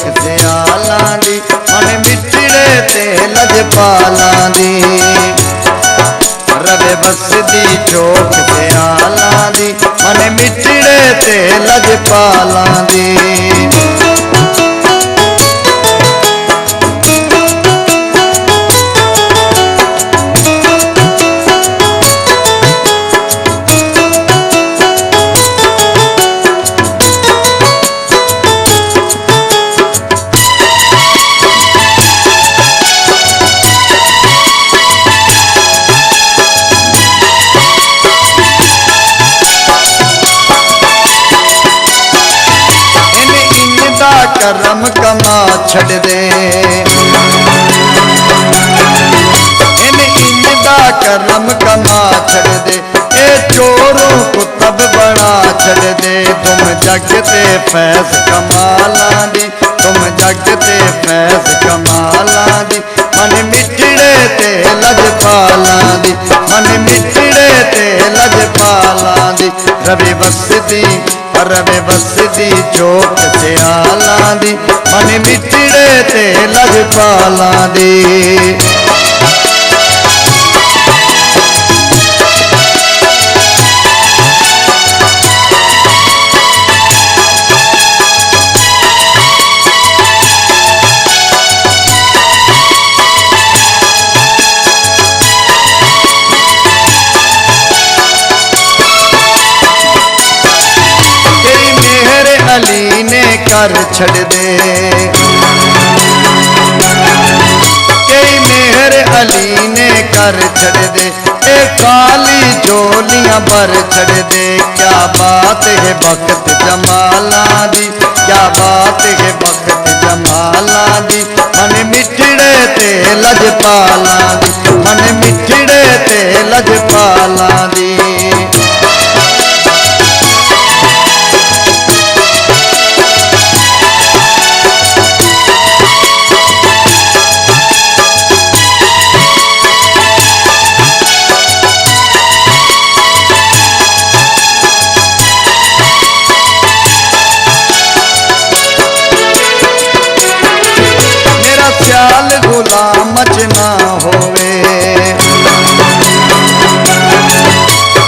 चौक सियालां दी मन मिठड़े ते लजपालां दी रवे बसदी चौक सियालां दी मन मिठड़े ते लजपालां दी करम कमा छड़ दे इन दा करम कमा छड़ दे ए चोरों को तब बड़ा छड़ दे तुम जगते फैज कमालां दी तुम जगते फैज कमालां दी मन मिठड़े ते लजपालां दी मन मिठड़े ते लजपालां दी रवे बसदी चौक सियालां दी मन मिठड़े ते लजपालां दी अली ने कर छड़ दे कई मेहर अली ने कर छड़ दे ए काली जोलियां भर छड़ दे क्या बात है बख्त जमालां दी क्या बात है बख्त जमालां दी मन मिठड़े ते लजपालां दी मन मिठड़े ते लजपालां दी ख्याल गुलाम ना होवे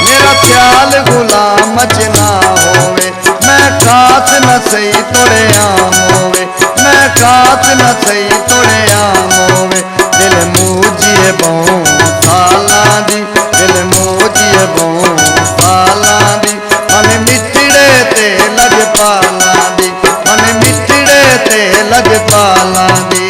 मेरा ख्याल गुलाम ना होवे मैं खास न सही तोड़े आम होवे मैं खास न सही तोड़े आम होवे दिल मूजिए बहु सालां दी दिल मूजिए बहु सालां दी मन मिठड़े ते लजपालां दी मन मिठड़े ते लजपालां दी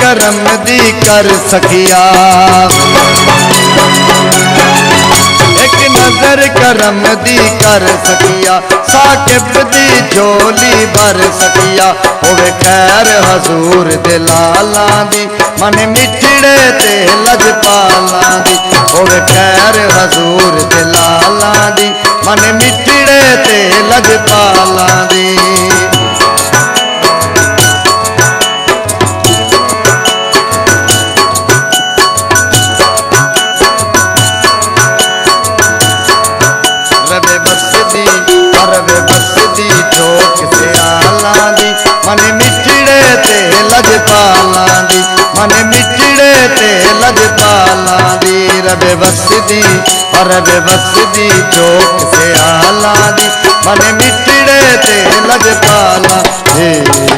करम दी कर सकिया एक नजर करम दी कर सकिया साकिब दी झोली भर सकिया होवे खैर हजूर दे लालां दी मन मिठड़े ते लजपालां दी होवे खैर हजूर दे लालां दी मन मिठड़े ते लजपालां दी चौक सियालां दी मन मिठड़े ते लजपालां दी मन मिठड़े ते लजपालां दी रवे बसदी चौक सियालां दी मन मिठड़े ते लजपालां दी।